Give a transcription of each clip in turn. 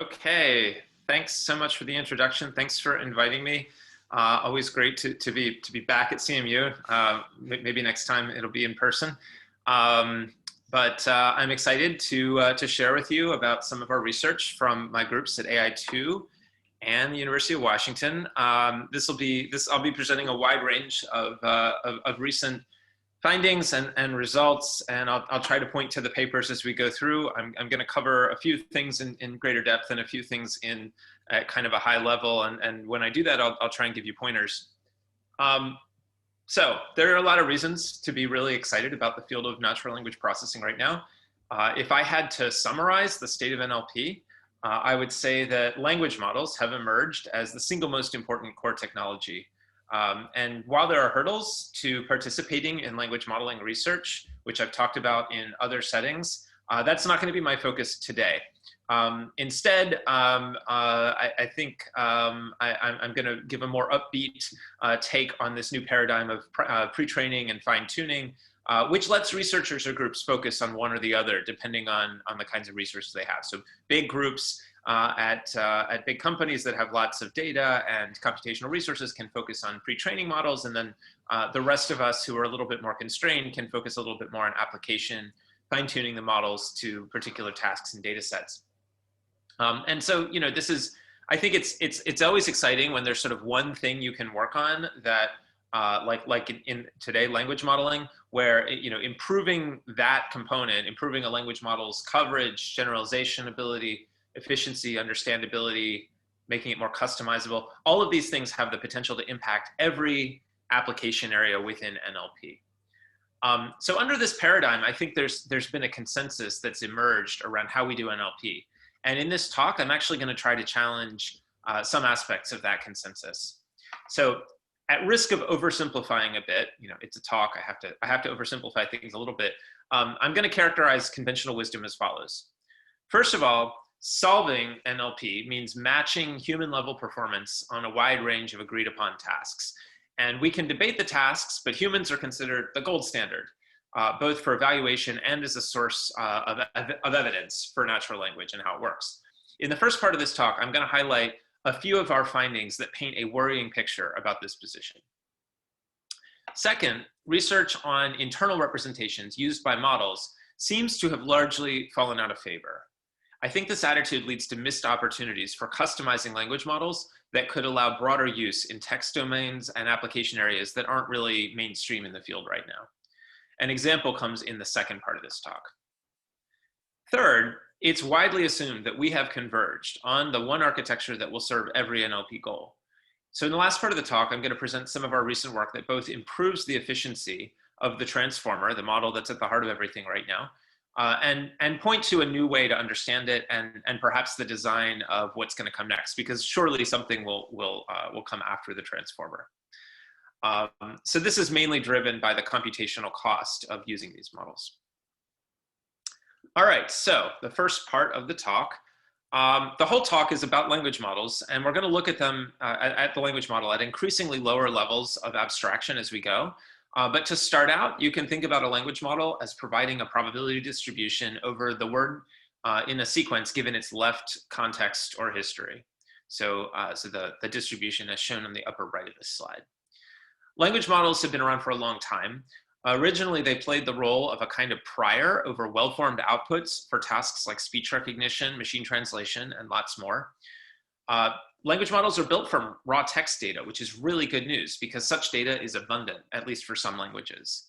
Okay, thanks so much for the introduction. Thanks for inviting me. Always great to be back at CMU. Maybe next time it'll be in person. But I'm excited to share with you about some of our research from my groups at AI2 and the University of Washington. I'll be presenting a wide range of recent findings and results, and I'll try to point to the papers as we go through. I'm going to cover a few things in greater depth and a few things at kind of a high level, and when I do that, I'll try and give you pointers. So there are a lot of reasons to be really excited about the field of natural language processing right now. If I had to summarize the state of NLP, I would say that language models have emerged as the single most important core technology. And while there are hurdles to participating in language modeling research, which I've talked about in other settings, that's not going to be my focus today. Instead, I think I'm going to give a more upbeat take on this new paradigm of pre-training and fine-tuning, which lets researchers or groups focus on one or the other, depending on the kinds of resources they have. So big groups at big companies that have lots of data and computational resources can focus on pre-training models, and then the rest of us who are a little bit more constrained can focus a little bit more on application, fine-tuning the models to particular tasks and data sets. And so, I think it's always exciting when there's sort of one thing you can work on that, like in today language modeling, where improving that component, improving a language model's coverage, generalization ability, efficiency, understandability, making it more customizable. All of these things have the potential to impact every application area within NLP. So under this paradigm, I think there's been a consensus that's emerged around how we do NLP. And in this talk, I'm actually going to try to challenge some aspects of that consensus. So at risk of oversimplifying a bit, it's a talk, I have to oversimplify things a little bit. I'm going to characterize conventional wisdom as follows. First of all, solving NLP means matching human level performance on a wide range of agreed upon tasks. And we can debate the tasks, but humans are considered the gold standard, both for evaluation and as a source of evidence for natural language and how it works. In the first part of this talk, I'm going to highlight a few of our findings that paint a worrying picture about this position. Second, research on internal representations used by models seems to have largely fallen out of favor. I think this attitude leads to missed opportunities for customizing language models that could allow broader use in text domains and application areas that aren't really mainstream in the field right now. An example comes in the second part of this talk. Third, it's widely assumed that we have converged on the one architecture that will serve every NLP goal. So in the last part of the talk, I'm going to present some of our recent work that both improves the efficiency of the transformer, the model that's at the heart of everything right now, and point to a new way to understand it and perhaps the design of what's going to come next, because surely something will come after the transformer. So this is mainly driven by the computational cost of using these models. All right, so the first part of the talk, the whole talk is about language models, and we're going to look at them at the language model at increasingly lower levels of abstraction as we go. But to start out, you can think about a language model as providing a probability distribution over the word in a sequence given its left context or history. So the distribution is shown on the upper right of this slide. Language models have been around for a long time. Originally, they played the role of a kind of prior over well-formed outputs for tasks like speech recognition, machine translation, and lots more. Language models are built from raw text data, which is really good news because such data is abundant, at least for some languages.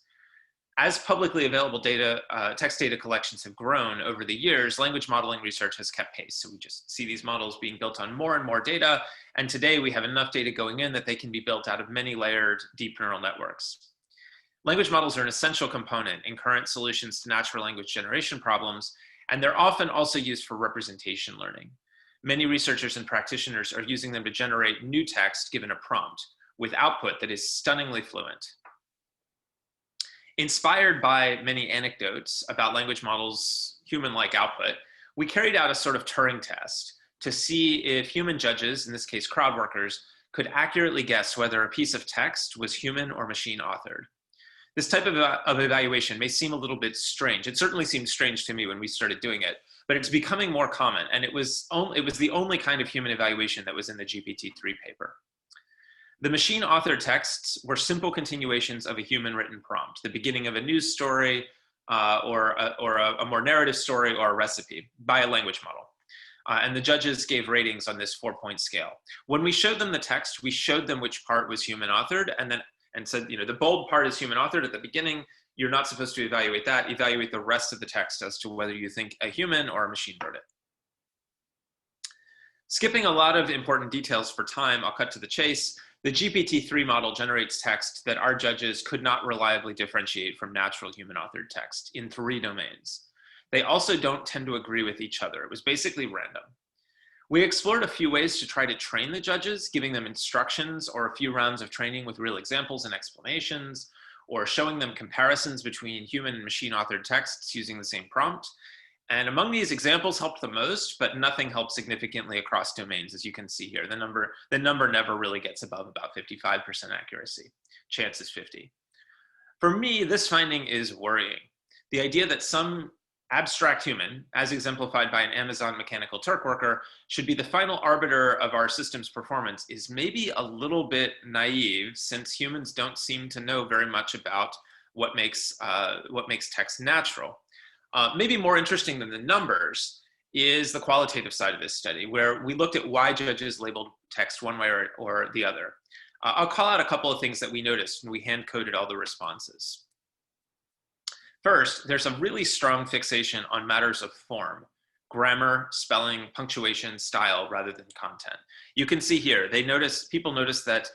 As publicly available data, text data collections have grown over the years, language modeling research has kept pace. So we just see these models being built on more and more data. And today we have enough data going in that they can be built out of many layered deep neural networks. Language models are an essential component in current solutions to natural language generation problems, and they're often also used for representation learning. Many researchers and practitioners are using them to generate new text given a prompt with output that is stunningly fluent. Inspired by many anecdotes about language models' human-like output, we carried out a sort of Turing test to see if human judges, in this case crowd workers, could accurately guess whether a piece of text was human or machine authored. This type of evaluation may seem a little bit strange. It certainly seemed strange to me when we started doing it, but it's becoming more common, and it was the only kind of human evaluation that was in the GPT-3 paper. The machine-authored texts were simple continuations of a human-written prompt, the beginning of a news story, or a more narrative story or a recipe by a language model. And the judges gave ratings on this 4-point scale. When we showed them the text, we showed them which part was human-authored, and said, the bold part is human-authored at the beginning. You're not supposed to evaluate that. Evaluate the rest of the text as to whether you think a human or a machine wrote it. Skipping a lot of important details for time, I'll cut to the chase. The GPT-3 model generates text that our judges could not reliably differentiate from natural human-authored text in 3 domains. They also don't tend to agree with each other. It was basically random. We explored a few ways to try to train the judges, giving them instructions or a few rounds of training with real examples and explanations, or showing them comparisons between human and machine-authored texts using the same prompt. And among these, examples helped the most, but nothing helped significantly across domains, as you can see here. The number never really gets above about 55% accuracy. Chance is 50. For me, this finding is worrying. The idea that some abstract human, as exemplified by an Amazon Mechanical Turk worker, should be the final arbiter of our system's performance is maybe a little bit naive, since humans don't seem to know very much about what makes text natural. Maybe more interesting than the numbers is the qualitative side of this study, where we looked at why judges labeled text one way or the other. I'll call out a couple of things that we noticed when we hand-coded all the responses. First, there's a really strong fixation on matters of form, grammar, spelling, punctuation, style, rather than content. You can see here, people notice that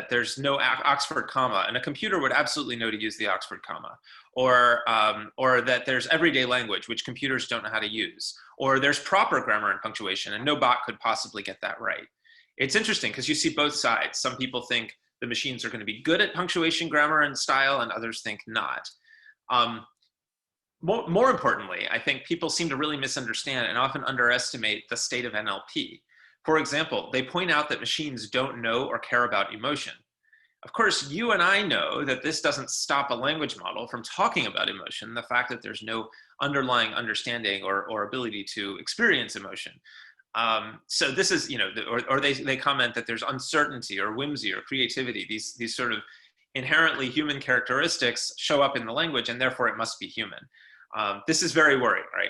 there's no Oxford comma, and a computer would absolutely know to use the Oxford comma, or that there's everyday language, which computers don't know how to use, or there's proper grammar and punctuation, and no bot could possibly get that right. It's interesting because you see both sides. Some people think the machines are going to be good at punctuation, grammar, and style, and others think not. More importantly, I think people seem to really misunderstand and often underestimate the state of NLP. For example, they point out that machines don't know or care about emotion. Of course, you and I know that this doesn't stop a language model from talking about emotion, the fact that there's no underlying understanding or ability to experience emotion. So this is, or they comment that there's uncertainty or whimsy or creativity, these sort of inherently human characteristics show up in the language, and therefore it must be human. This is very worrying, right?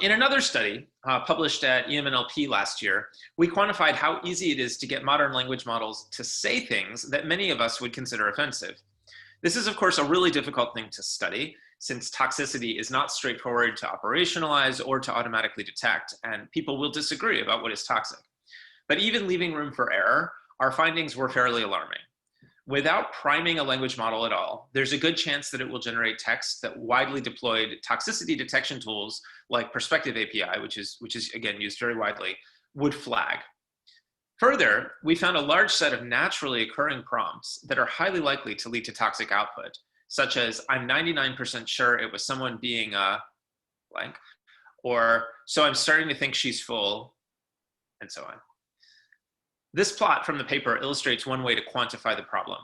In another study published at EMNLP last year, we quantified how easy it is to get modern language models to say things that many of us would consider offensive. This is, of course, a really difficult thing to study, since toxicity is not straightforward to operationalize or to automatically detect, and people will disagree about what is toxic. But even leaving room for error, our findings were fairly alarming. Without priming a language model at all, there's a good chance that it will generate text that widely deployed toxicity detection tools like Perspective API, which is again used very widely, would flag. Further, we found a large set of naturally occurring prompts that are highly likely to lead to toxic output, such as, I'm 99% sure it was someone being a blank, or so I'm starting to think she's full, and so on. This plot from the paper illustrates one way to quantify the problem.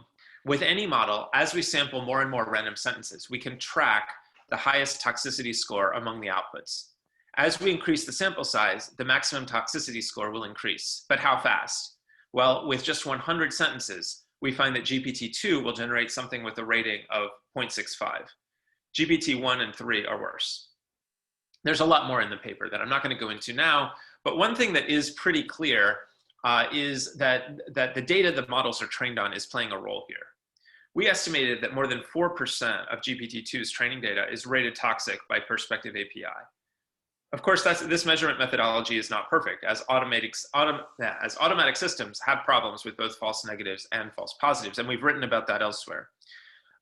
With any model, as we sample more and more random sentences, we can track the highest toxicity score among the outputs. As we increase the sample size, the maximum toxicity score will increase. But how fast? Well, with just 100 sentences, we find that GPT-2 will generate something with a rating of 0.65. GPT-1 and 3 are worse. There's a lot more in the paper that I'm not going to go into now, but one thing that is pretty clear is that the data the models are trained on is playing a role here. We estimated that more than 4% of GPT-2's training data is rated toxic by Perspective API. Of course, this measurement methodology is not perfect, as automatic systems have problems with both false negatives and false positives, and we've written about that elsewhere.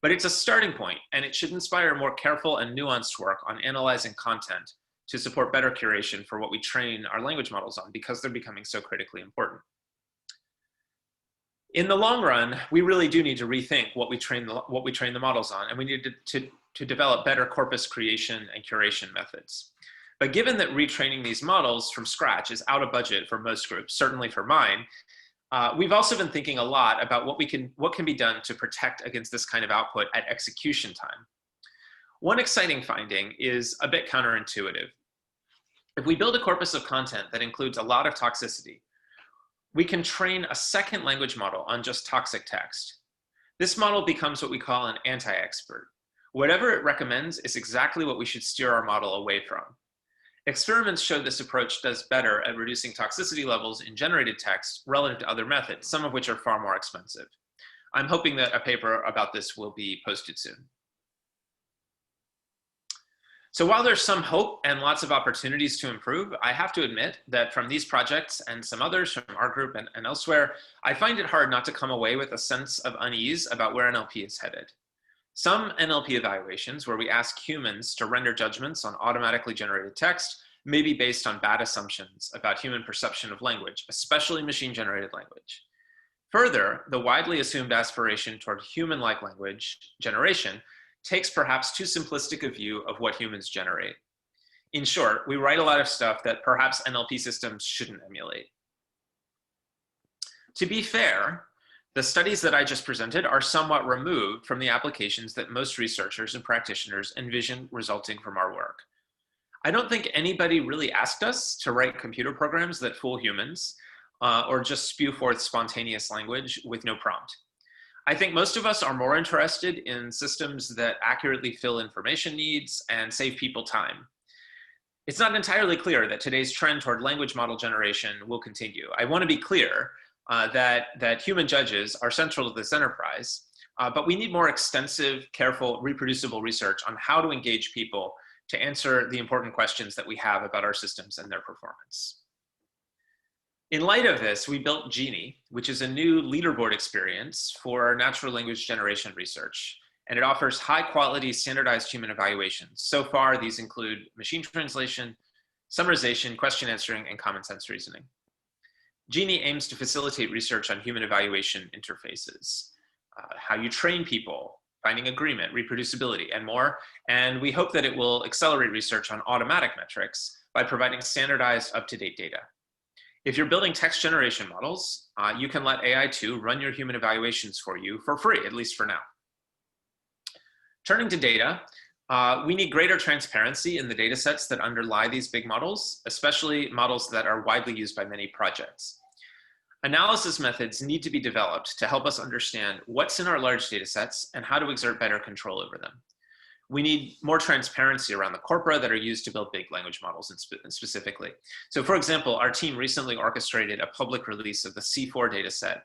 But it's a starting point, and it should inspire more careful and nuanced work on analyzing content to support better curation for what we train our language models on, because they're becoming so critically important. In the long run, we really do need to rethink what we train the models on, and we need to develop better corpus creation and curation methods. But given that retraining these models from scratch is out of budget for most groups, certainly for mine, We've also been thinking a lot about what can be done to protect against this kind of output at execution time. One exciting finding is a bit counterintuitive. If we build a corpus of content that includes a lot of toxicity, we can train a second language model on just toxic text. This model becomes what we call an anti-expert. Whatever it recommends is exactly what we should steer our model away from. Experiments show this approach does better at reducing toxicity levels in generated text relative to other methods, some of which are far more expensive. I'm hoping that a paper about this will be posted soon. So while there's some hope and lots of opportunities to improve, I have to admit that from these projects and some others from our group and elsewhere, I find it hard not to come away with a sense of unease about where NLP is headed. Some NLP evaluations where we ask humans to render judgments on automatically generated text may be based on bad assumptions about human perception of language, especially machine-generated language. Further, the widely assumed aspiration toward human-like language generation takes perhaps too simplistic a view of what humans generate. In short, we write a lot of stuff that perhaps NLP systems shouldn't emulate. To be fair, the studies that I just presented are somewhat removed from the applications that most researchers and practitioners envision resulting from our work. I don't think anybody really asked us to write computer programs that fool humans or just spew forth spontaneous language with no prompt. I think most of us are more interested in systems that accurately fill information needs and save people time. It's not entirely clear that today's trend toward language model generation will continue. I want to be clear that human judges are central to this enterprise, but we need more extensive, careful, reproducible research on how to engage people to answer the important questions that we have about our systems and their performance. In light of this, we built Genie, which is a new leaderboard experience for natural language generation research, and it offers high-quality standardized human evaluations. So far, these include machine translation, summarization, question answering, and common sense reasoning. Genie aims to facilitate research on human evaluation interfaces, how you train people, finding agreement, reproducibility, and more. And we hope that it will accelerate research on automatic metrics by providing standardized, up-to-date data. If you're building text generation models, you can let AI2 run your human evaluations for you for free, at least for now. Turning to data, we need greater transparency in the data sets that underlie these big models, especially models that are widely used by many projects. Analysis methods need to be developed to help us understand what's in our large data sets and how to exert better control over them. We need more transparency around the corpora that are used to build big language models specifically. So for example, our team recently orchestrated a public release of the C4 dataset,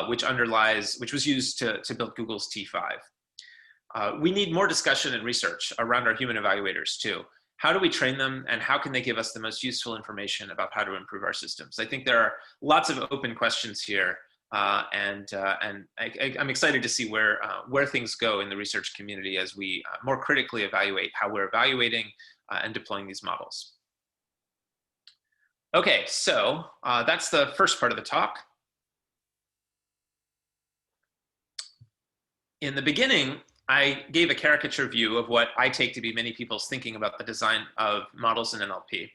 which was used to build Google's T5. We need more discussion and research around our human evaluators too. How do we train them, and how can they give us the most useful information about how to improve our systems? I think there are lots of open questions here, and I'm excited to see where things go in the research community as we more critically evaluate how we're evaluating and deploying these models. Okay, so that's the first part of the talk. In the beginning, I gave a caricature view of what I take to be many people's thinking about the design of models in NLP.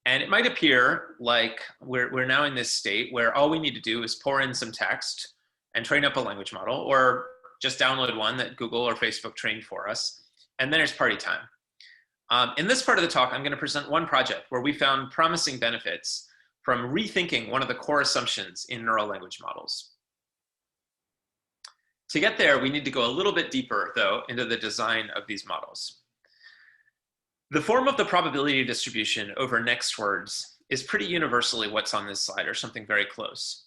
And it might appear like we're now in this state where all we need to do is pour in some text and train up a language model, or just download one that Google or Facebook trained for us, and then it's party time. In this part of the talk, I'm going to present one project where we found promising benefits from rethinking one of the core assumptions in neural language models. To get there, we need to go a little bit deeper, though, into the design of these models. The form of the probability distribution over next words is pretty universally what's on this slide, or something very close.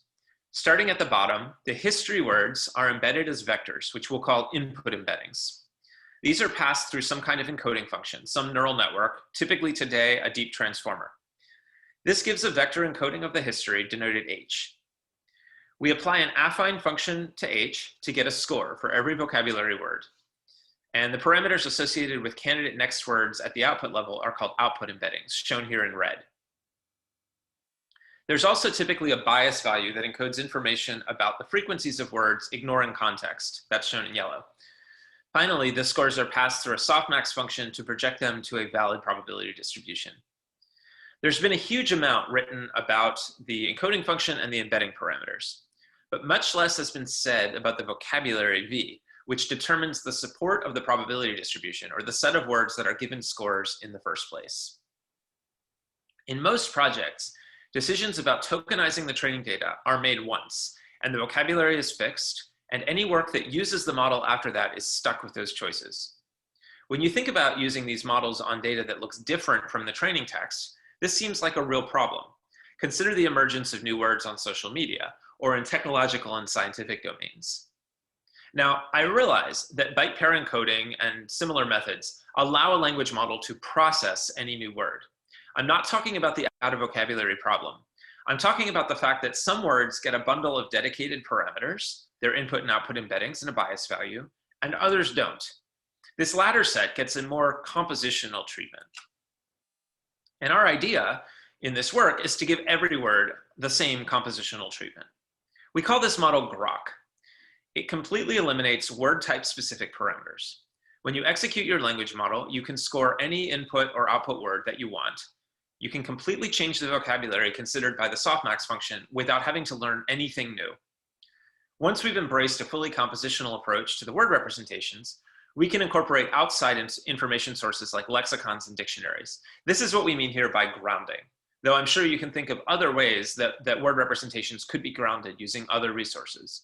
Starting at the bottom, the history words are embedded as vectors, which we'll call input embeddings. These are passed through some kind of encoding function, some neural network, typically today a deep transformer. This gives a vector encoding of the history denoted H. We apply an affine function to H to get a score for every vocabulary word. And the parameters associated with candidate next words at the output level are called output embeddings, shown here in red. There's also typically a bias value that encodes information about the frequencies of words ignoring context. That's shown in yellow. Finally, the scores are passed through a softmax function to project them to a valid probability distribution. There's been a huge amount written about the encoding function and the embedding parameters, but much less has been said about the vocabulary V, which determines the support of the probability distribution, or the set of words that are given scores in the first place. In most projects, decisions about tokenizing the training data are made once, and the vocabulary is fixed, and any work that uses the model after that is stuck with those choices. When you think about using these models on data that looks different from the training text, this seems like a real problem. Consider the emergence of new words on social media or in technological and scientific domains. Now, I realize that byte pair encoding and similar methods allow a language model to process any new word. I'm not talking about the out-of-vocabulary problem. I'm talking about the fact that some words get a bundle of dedicated parameters, their input and output embeddings and a bias value, and others don't. This latter set gets a more compositional treatment. And our idea in this work is to give every word the same compositional treatment. We call this model Grok. It completely eliminates word type specific parameters. When you execute your language model, you can score any input or output word that you want. You can completely change the vocabulary considered by the softmax function without having to learn anything new. Once we've embraced a fully compositional approach to the word representations, we can incorporate outside information sources like lexicons and dictionaries. This is what we mean here by grounding, though I'm sure you can think of other ways that word representations could be grounded using other resources.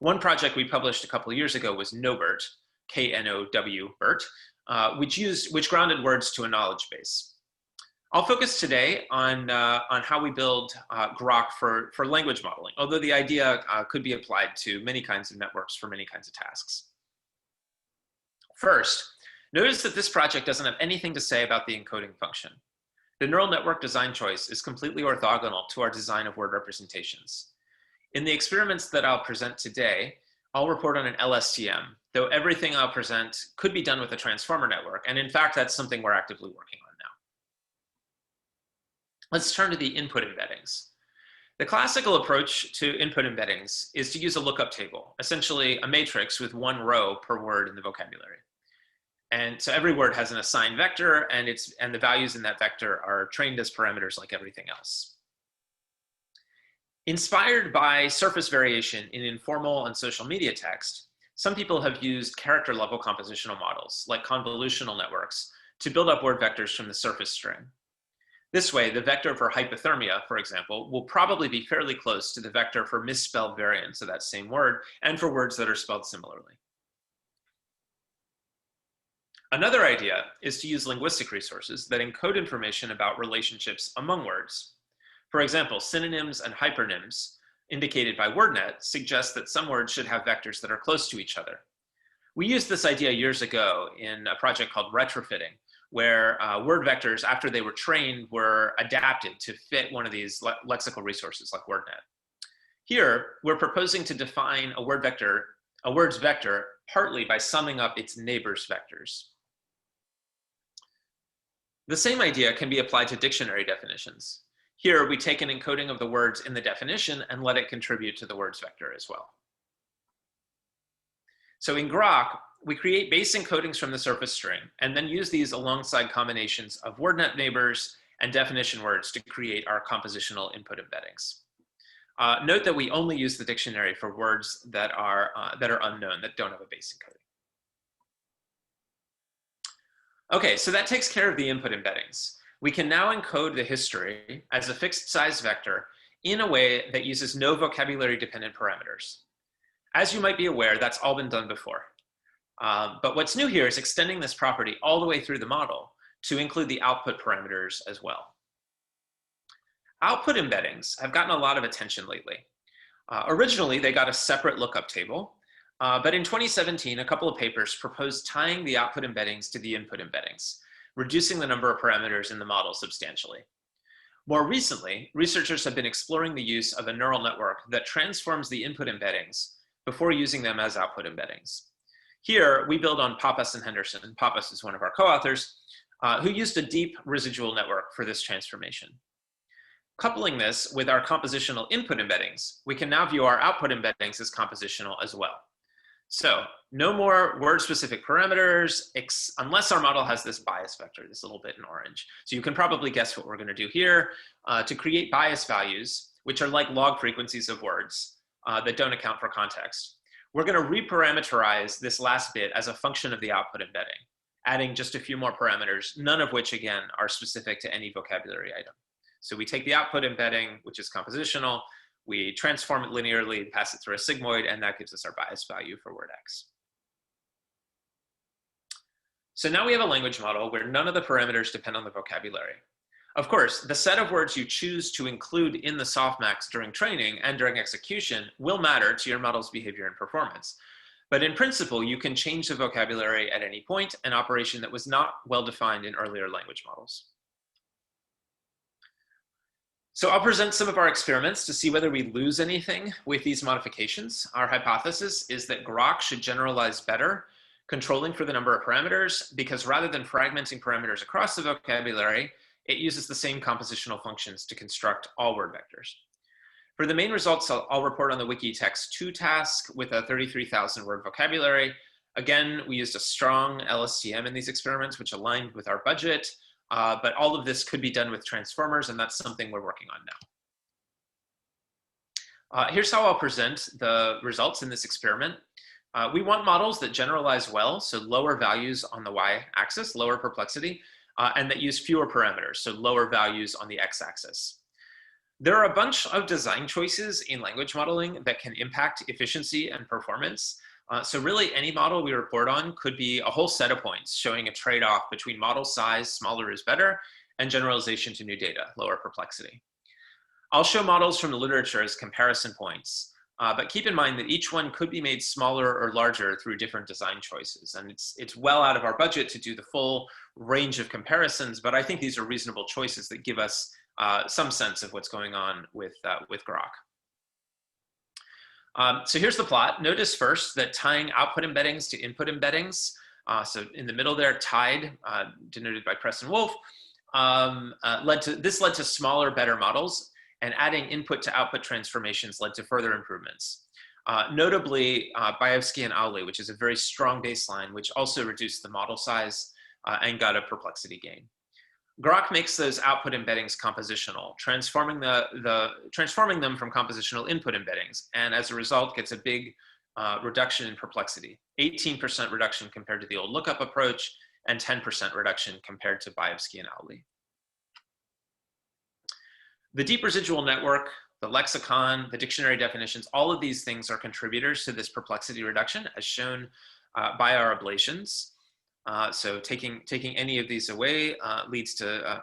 One project we published a couple of years ago was KNOWBERT, K-N-O-W BERT, which grounded words to a knowledge base. I'll focus today on how we build Grok for language modeling, although the idea could be applied to many kinds of networks for many kinds of tasks. First, notice that this project doesn't have anything to say about the encoding function. The neural network design choice is completely orthogonal to our design of word representations. In the experiments that I'll present today, I'll report on an LSTM, though everything I'll present could be done with a transformer network, and in fact, that's something we're actively working on now. Let's turn to the input embeddings. The classical approach to input embeddings is to use a lookup table, essentially a matrix with one row per word in the vocabulary. And so every word has an assigned vector, and the values in that vector are trained as parameters like everything else. Inspired by surface variation in informal and social media text, some people have used character level compositional models, like convolutional networks, to build up word vectors from the surface string. This way, the vector for hypothermia, for example, will probably be fairly close to the vector for misspelled variants of that same word and for words that are spelled similarly. Another idea is to use linguistic resources that encode information about relationships among words. For example, synonyms and hypernyms indicated by WordNet suggest that some words should have vectors that are close to each other. We used this idea years ago in a project called Retrofitting, where word vectors, after they were trained, were adapted to fit one of these lexical resources like WordNet. Here, we're proposing to define a word's vector partly by summing up its neighbors' vectors. The same idea can be applied to dictionary definitions. Here, we take an encoding of the words in the definition and let it contribute to the word's vector as well. So in Grok, we create base encodings from the surface string and then use these alongside combinations of WordNet neighbors and definition words to create our compositional input embeddings. Note that we only use the dictionary for words that are unknown, that don't have a base encoding. Okay, so that takes care of the input embeddings. We can now encode the history as a fixed size vector in a way that uses no vocabulary dependent parameters. As you might be aware, that's all been done before. But what's new here is extending this property all the way through the model to include the output parameters as well. Output embeddings have gotten a lot of attention lately. Originally, they got a separate lookup table, but in 2017, a couple of papers proposed tying the output embeddings to the input embeddings, reducing the number of parameters in the model substantially. More recently, researchers have been exploring the use of a neural network that transforms the input embeddings before using them as output embeddings. Here, we build on Pappas and Henderson. Pappas is one of our co-authors, who used a deep residual network for this transformation. Coupling this with our compositional input embeddings, we can now view our output embeddings as compositional as well. So no more word-specific parameters, unless our model has this bias vector, this little bit in orange. So you can probably guess what we're going to do here. To create bias values, which are like log frequencies of words that don't account for context, we're going to reparameterize this last bit as a function of the output embedding, adding just a few more parameters, none of which, again, are specific to any vocabulary item. So we take the output embedding, which is compositional, we transform it linearly, pass it through a sigmoid, and that gives us our bias value for word X. So now we have a language model where none of the parameters depend on the vocabulary. Of course, the set of words you choose to include in the softmax during training and during execution will matter to your model's behavior and performance. But in principle, you can change the vocabulary at any point, an operation that was not well defined in earlier language models. So I'll present some of our experiments to see whether we lose anything with these modifications. Our hypothesis is that Grok should generalize better, controlling for the number of parameters, because rather than fragmenting parameters across the vocabulary, it uses the same compositional functions to construct all word vectors. For the main results, I'll report on the Wikitext2 task with a 33,000 word vocabulary. Again, we used a strong LSTM in these experiments, which aligned with our budget. But all of this could be done with transformers, and that's something we're working on now. Here's how I'll present the results in this experiment. We want models that generalize well, so lower values on the y-axis, lower perplexity, and that use fewer parameters, so lower values on the x-axis. There are a bunch of design choices in language modeling that can impact efficiency and performance. So really any model we report on could be a whole set of points showing a trade-off between model size, smaller is better, and generalization to new data, lower perplexity. I'll show models from the literature as comparison points, but keep in mind that each one could be made smaller or larger through different design choices. And it's well out of our budget to do the full range of comparisons, but I think these are reasonable choices that give us some sense of what's going on with Grok. So here's the plot. Notice first that tying output embeddings to input embeddings, so in the middle there, tied, denoted by Press and Wolf, led to smaller, better models, and adding input to output transformations led to further improvements. Notably, Bievsky and Auli, which is a very strong baseline, which also reduced the model size and got a perplexity gain. Grok makes those output embeddings compositional, transforming them from compositional input embeddings, and as a result gets a big reduction in perplexity, 18% reduction compared to the old lookup approach, and 10% reduction compared to Bievsky and Auli. The deep residual network, the lexicon, the dictionary definitions, all of these things are contributors to this perplexity reduction, as shown by our ablations. So taking any of these away leads to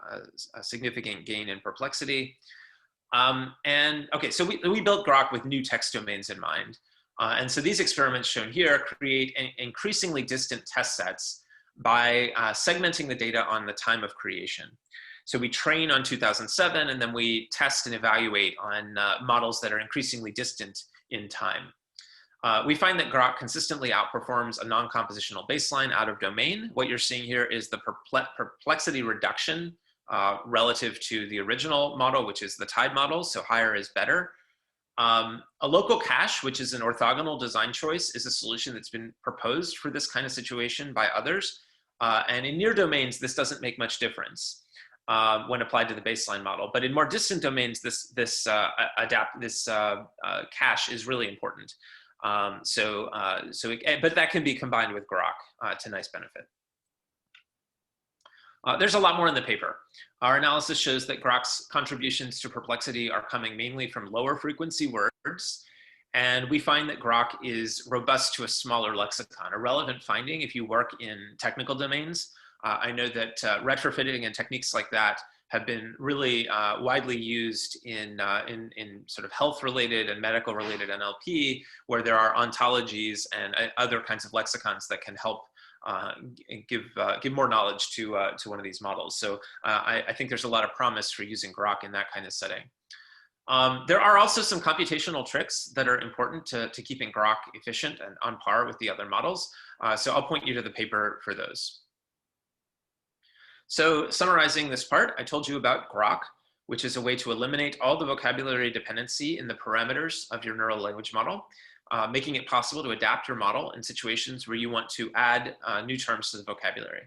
a significant gain in perplexity. And okay, so we built Grok with new text domains in mind. And so these experiments shown here create increasingly distant test sets by segmenting the data on the time of creation. So we train on 2007, and then we test and evaluate on models that are increasingly distant in time. We find that Grok consistently outperforms a non-compositional baseline out of domain. What you're seeing here is the perplexity reduction relative to the original model, which is the tied model, so higher is better. A local cache, which is an orthogonal design choice, is a solution that's been proposed for this kind of situation by others. And in near domains, this doesn't make much difference when applied to the baseline model. But in more distant domains, this cache is really important. But that can be combined with Grok to nice benefit. There's a lot more in the paper. Our analysis shows that Grok's contributions to perplexity are coming mainly from lower frequency words. And we find that Grok is robust to a smaller lexicon, a relevant finding if you work in technical domains. I know that retrofitting and techniques like that have been really widely used in sort of health-related and medical-related NLP, where there are ontologies and other kinds of lexicons that can help give more knowledge to one of these models. So I think there's a lot of promise for using Grok in that kind of setting. There are also some computational tricks that are important to keeping Grok efficient and on par with the other models. So I'll point you to the paper for those. So summarizing this part, I told you about Grok, which is a way to eliminate all the vocabulary dependency in the parameters of your neural language model. making it possible to adapt your model in situations where you want to add new terms to the vocabulary.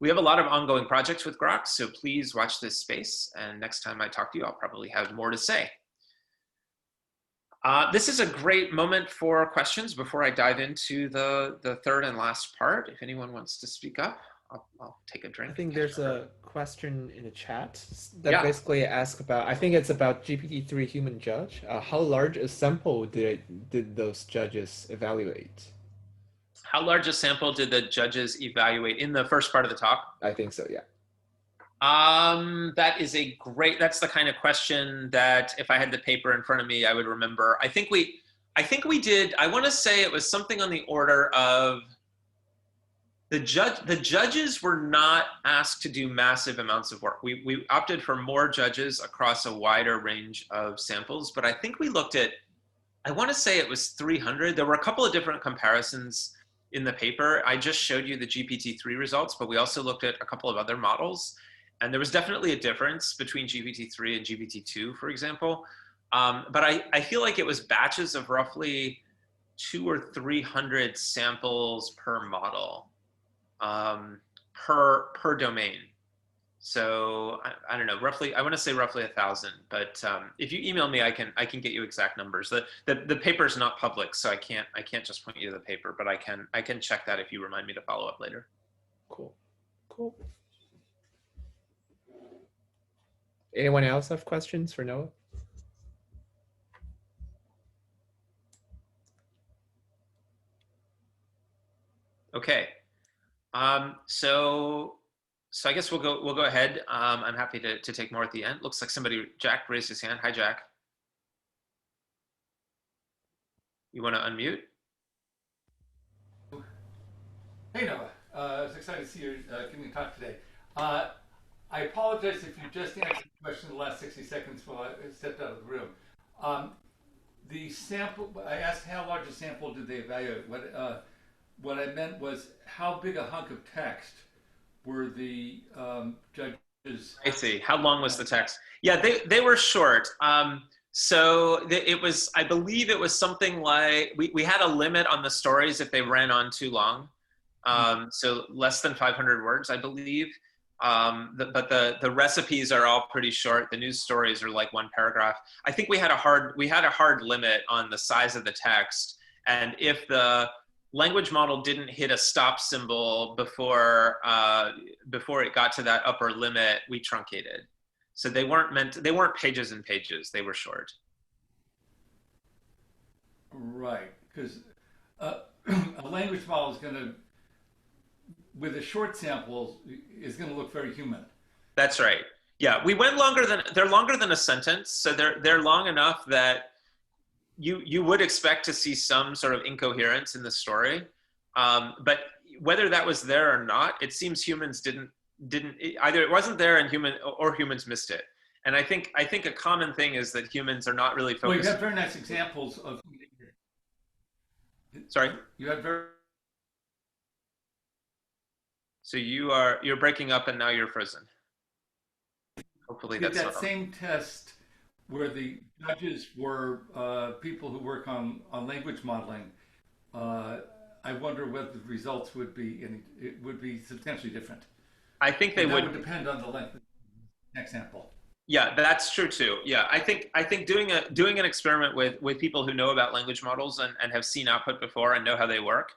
We have a lot of ongoing projects with Grok, so please watch this space. And next time I talk to you, I'll probably have more to say. This is a great moment for questions before I dive into the third and last part. If anyone wants to speak up, I'll take a drink. I think there's a question in the chat that basically asks about, I think it's about GPT-3 human judge. How large a sample did those judges evaluate? How large a sample did the judges evaluate in the first part of the talk? I think so, yeah. That's the kind of question that if I had the paper in front of me, I would remember. I think we did, I want to say it was something on the order of the judges were not asked to do massive amounts of work. We opted for more judges across a wider range of samples, but I think we looked at, I want to say it was 300. There were a couple of different comparisons in the paper. I just showed you the GPT-3 results, but we also looked at a couple of other models. And there was definitely a difference between GPT-3 and GPT-2, for example. But I feel like it was batches of roughly 200 or 300 samples per model, per domain. So I don't know, roughly, I want to say roughly 1,000. But if you email me, I can get you exact numbers. The paper is not public, so I can't just point you to the paper, but I can check that if you remind me to follow up later. Cool. Anyone else have questions for Noah? Okay. So I guess we'll go ahead. I'm happy to take more at the end. Looks like Jack raised his hand. Hi, Jack. You want to unmute? Hey, Noah. I was excited to see you giving a talk today. I apologize if you just answered the question in the last 60 seconds while I stepped out of the room. The sample, I asked how large a sample did they evaluate. What I meant was how big a hunk of text were the judges? I see. How long was the text? Yeah, they were short. So it was, I believe it was something like, we had a limit on the stories if they ran on too long. So less than 500 words, I believe. But the recipes are all pretty short. The news stories are like one paragraph. I think we had a hard limit on the size of the text. And if the language model didn't hit a stop symbol before it got to that upper limit, we truncated. So they weren't pages and pages. They were short. Right, because a language model is going to, with a short sample, is going to look very human. That's right. Yeah, we went they're longer than a sentence. So they're long enough that you would expect to see some sort of incoherence in the story. But whether that was there or not, it seems humans didn't either it wasn't there and humans missed it. And I think a common thing is that humans are not really focused. Well, you have very nice examples of. Sorry? You have very. So you're breaking up and now you're frozen. Hopefully that's that same test where the judges were people who work on language modeling. I wonder whether the results would be substantially different. I think they would. That would depend on the length of the example. Yeah, that's true too. Yeah, I think doing an experiment with people who know about language models and have seen output before and know how they work,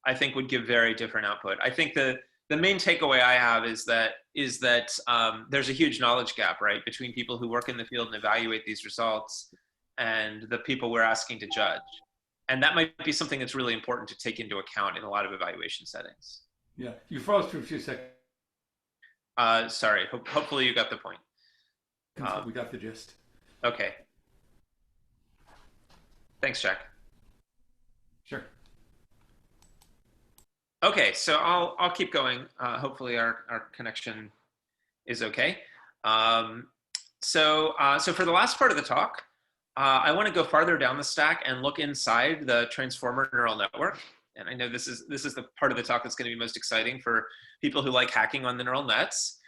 I think would give very different output. I think the main takeaway I have is that there's a huge knowledge gap, right, between people who work in the field and evaluate these results and the people we're asking to judge. And that might be something that's really important to take into account in a lot of evaluation settings. Yeah, you froze for a few seconds. Sorry, hopefully you got the point. We got the gist. Okay. Thanks, Jack. Sure. Okay, so I'll keep going. Hopefully our connection is okay. So for the last part of the talk, I want to go farther down the stack and look inside the transformer neural network. And I know this is the part of the talk that's going to be most exciting for people who like hacking on the neural nets.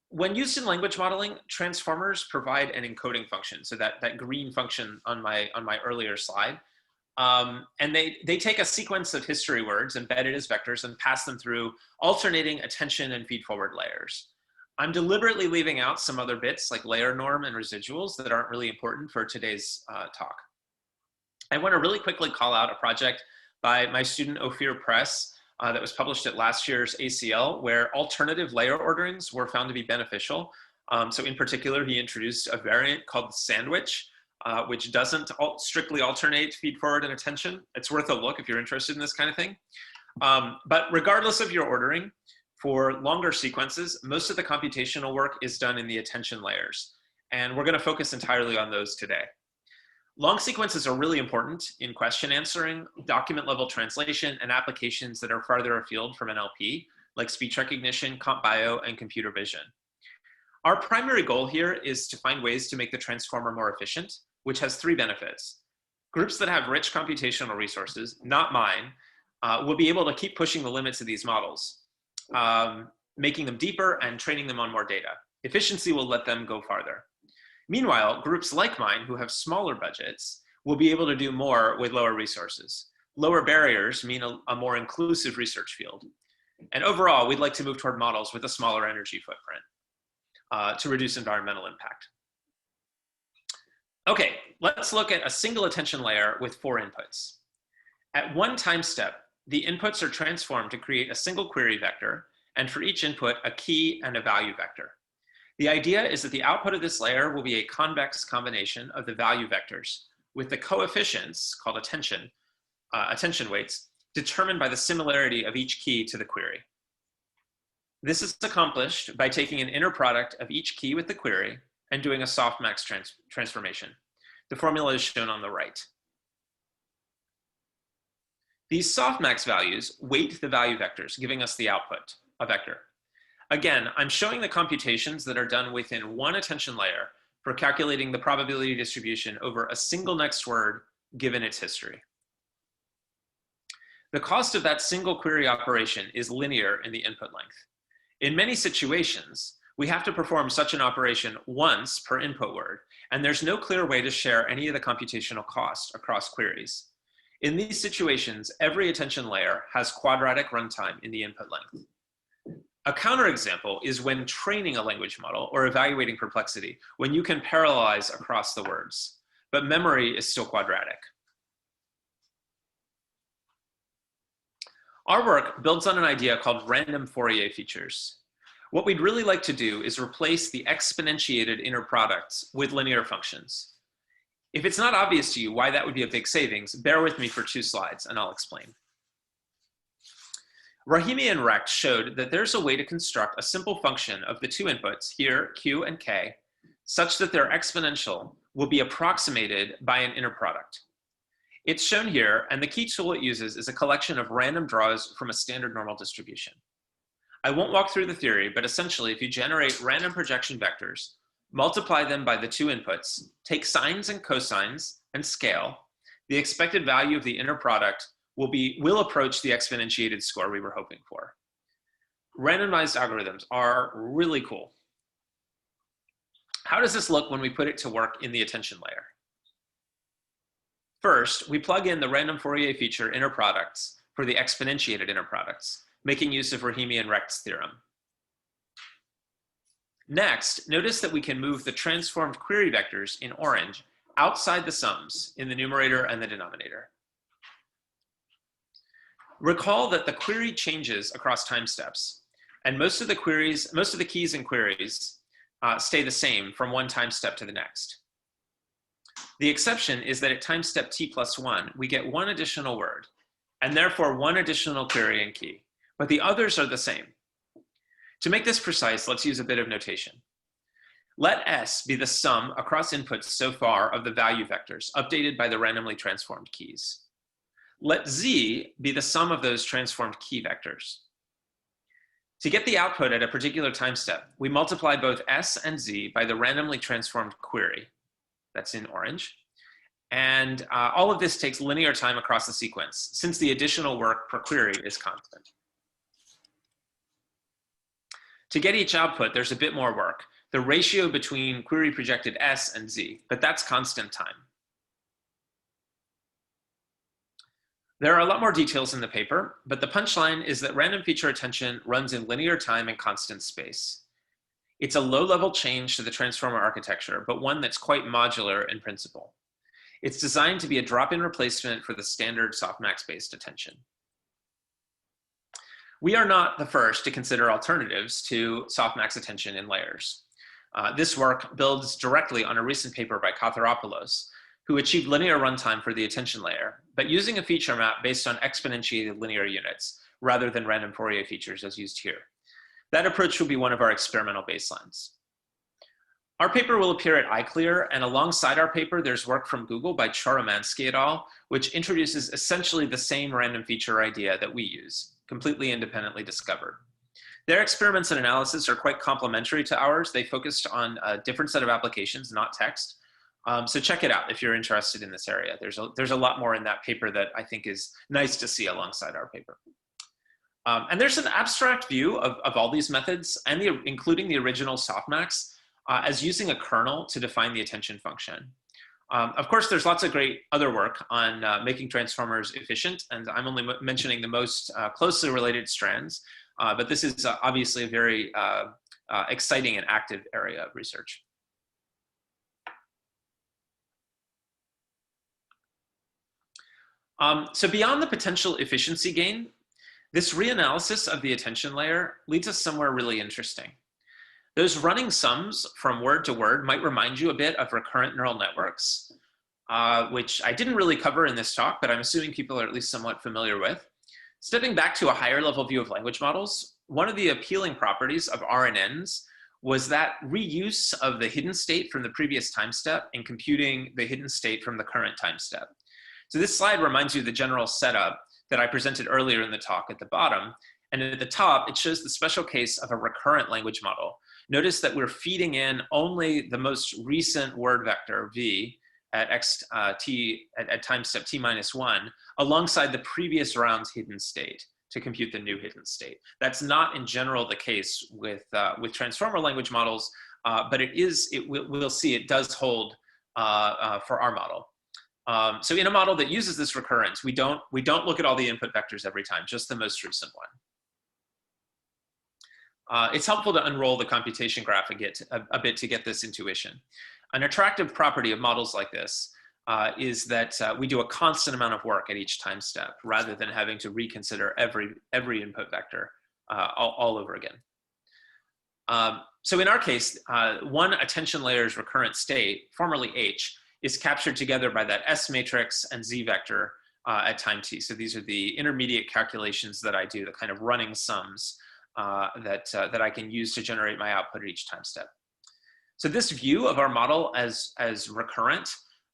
When used in language modeling, transformers provide an encoding function. So that green function on my earlier slide. And they take a sequence of history words embedded as vectors and pass them through alternating attention and feed-forward layers. I'm deliberately leaving out some other bits like layer norm and residuals that aren't really important for today's talk. I want to really quickly call out a project by my student Ophir Press that was published at last year's ACL, where alternative layer orderings were found to be beneficial. So in particular, he introduced a variant called the sandwich, which doesn't strictly alternate feed forward and attention. It's worth a look if you're interested in this kind of thing. But regardless of your ordering, for longer sequences, most of the computational work is done in the attention layers. And we're going to focus entirely on those today. Long sequences are really important in question answering, document level translation, and applications that are farther afield from NLP, like speech recognition, comp bio, and computer vision. Our primary goal here is to find ways to make the transformer more efficient, which has 3 benefits. Groups that have rich computational resources, not mine, will be able to keep pushing the limits of these models, making them deeper and training them on more data. Efficiency will let them go farther. Meanwhile, groups like mine who have smaller budgets will be able to do more with lower resources. Lower barriers mean a more inclusive research field. And overall, we'd like to move toward models with a smaller energy footprint to reduce environmental impact. Okay, let's look at a single attention layer with 4 inputs. At one time step, the inputs are transformed to create a single query vector, and for each input, a key and a value vector. The idea is that the output of this layer will be a convex combination of the value vectors, with the coefficients, called attention weights, determined by the similarity of each key to the query. This is accomplished by taking an inner product of each key with the query and doing a softmax transformation. The formula is shown on the right. These softmax values weight the value vectors, giving us the output, a vector. Again, I'm showing the computations that are done within one attention layer for calculating the probability distribution over a single next word given its history. The cost of that single query operation is linear in the input length. In many situations, we have to perform such an operation once per input word, and there's no clear way to share any of the computational cost across queries. In these situations, every attention layer has quadratic runtime in the input length. A counterexample is when training a language model or evaluating perplexity, when you can parallelize across the words, but memory is still quadratic. Our work builds on an idea called random Fourier features. What we'd really like to do is replace the exponentiated inner products with linear functions. If it's not obvious to you why that would be a big savings, bear with me for 2 slides and I'll explain. Rahimi and Recht showed that there's a way to construct a simple function of the 2 inputs, here, Q and K, such that their exponential will be approximated by an inner product. It's shown here, and the key tool it uses is a collection of random draws from a standard normal distribution. I won't walk through the theory, but essentially, if you generate random projection vectors, multiply them by the 2 inputs, take sines and cosines, and scale, the expected value of the inner product will approach the exponentiated score we were hoping for. Randomized algorithms are really cool. How does this look when we put it to work in the attention layer? First, we plug in the random Fourier feature inner products for the exponentiated inner products, making use of Rahimi and Recht's theorem. Next, notice that we can move the transformed query vectors in orange outside the sums in the numerator and the denominator. Recall that the query changes across time steps, and most of the keys and queries stay the same from one time step to the next. The exception is that at time step t+1, we get 1 additional word, and therefore 1 additional query and key, but the others are the same. To make this precise, let's use a bit of notation. Let S be the sum across inputs so far of the value vectors updated by the randomly transformed keys. Let Z be the sum of those transformed key vectors. To get the output at a particular time step, we multiply both S and Z by the randomly transformed query, that's in orange, and all of this takes linear time across the sequence, since the additional work per query is constant. To get each output, there's a bit more work, the ratio between query projected S and Z, but that's constant time. There are a lot more details in the paper, but the punchline is that random feature attention runs in linear time and constant space. It's a low-level change to the transformer architecture, but one that's quite modular in principle. It's designed to be a drop-in replacement for the standard softmax-based attention. We are not the first to consider alternatives to softmax attention in layers. This work builds directly on a recent paper by Katharopoulos, who achieved linear runtime for the attention layer, but using a feature map based on exponentiated linear units rather than random Fourier features as used here. That approach will be one of our experimental baselines. Our paper will appear at iClear, and alongside our paper, there's work from Google by Choromansky et al., which introduces essentially the same random feature idea that we use, completely independently discovered. Their experiments and analysis are quite complementary to ours. They focused on a different set of applications, not text. So check it out if you're interested in this area. There's a lot more in that paper that I think is nice to see alongside our paper. And there's an abstract view of all these methods, and including the original softmax, as using a kernel to define the attention function. Of course, there's lots of great other work on making transformers efficient, and I'm only mentioning the most closely related strands, but this is obviously a very exciting and active area of research. So beyond the potential efficiency gain, this reanalysis of the attention layer leads us somewhere really interesting. Those running sums from word to word might remind you a bit of recurrent neural networks, which I didn't really cover in this talk, but I'm assuming people are at least somewhat familiar with. Stepping back to a higher level view of language models, one of the appealing properties of RNNs was that reuse of the hidden state from the previous time step and computing the hidden state from the current time step. So this slide reminds you of the general setup that I presented earlier in the talk at the bottom. And at the top, it shows the special case of a recurrent language model. Notice that we're feeding in only the most recent word vector, v, at time step t-1, alongside the previous round's hidden state to compute the new hidden state. That's not in general the case with transformer language models, but we'll see it does hold for our model. So in a model that uses this recurrence, we don't look at all the input vectors every time, just the most recent one. It's helpful to unroll the computation graph a bit to get this intuition. An attractive property of models like this is that we do a constant amount of work at each time step rather than having to reconsider every input vector all over again. So in our case, one attention layer's recurrent state, formerly H, is captured together by that S matrix and Z vector at time t. So these are the intermediate calculations that I do, the kind of running sums that I can use to generate my output at each time step. So this view of our model as recurrent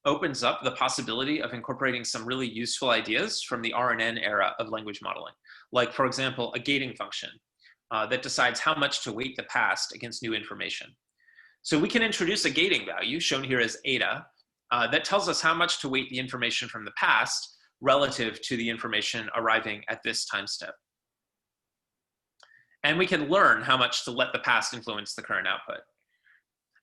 opens up the possibility of incorporating some really useful ideas from the RNN era of language modeling, like, for example, a gating function that decides how much to weight the past against new information. So we can introduce a gating value, shown here as eta, that tells us how much to weight the information from the past relative to the information arriving at this time step. And we can learn how much to let the past influence the current output.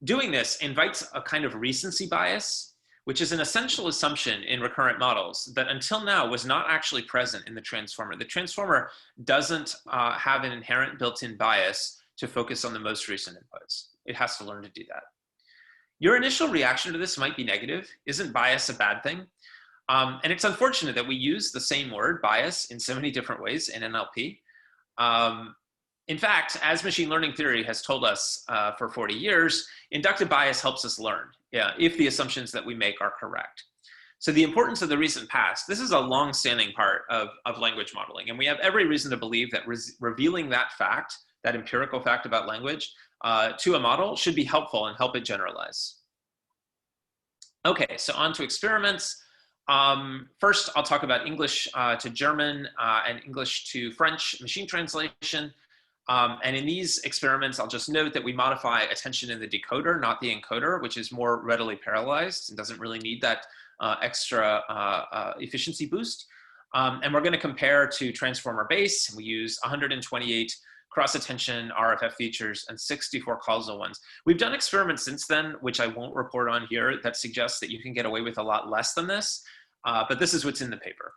Doing this invites a kind of recency bias, which is an essential assumption in recurrent models that until now was not actually present in the transformer. The transformer doesn't have an inherent built-in bias to focus on the most recent inputs. It has to learn to do that. Your initial reaction to this might be negative. Isn't bias a bad thing? And it's unfortunate that we use the same word, bias, in so many different ways in NLP. In fact, as machine learning theory has told us for 40 years, inductive bias helps us learn if the assumptions that we make are correct. So the importance of the recent past, this is a long-standing part of language modeling. And we have every reason to believe that revealing that fact, that empirical fact about language, to a model should be helpful and help it generalize. Okay, so on to experiments. First, I'll talk about English to German and English to French machine translation. And in these experiments, I'll just note that we modify attention in the decoder, not the encoder, which is more readily parallelized and doesn't really need that extra efficiency boost. And we're going to compare to transformer base. We use 128 cross-attention, RFF features, and 64 causal ones. We've done experiments since then, which I won't report on here, that suggests that you can get away with a lot less than this, but this is what's in the paper.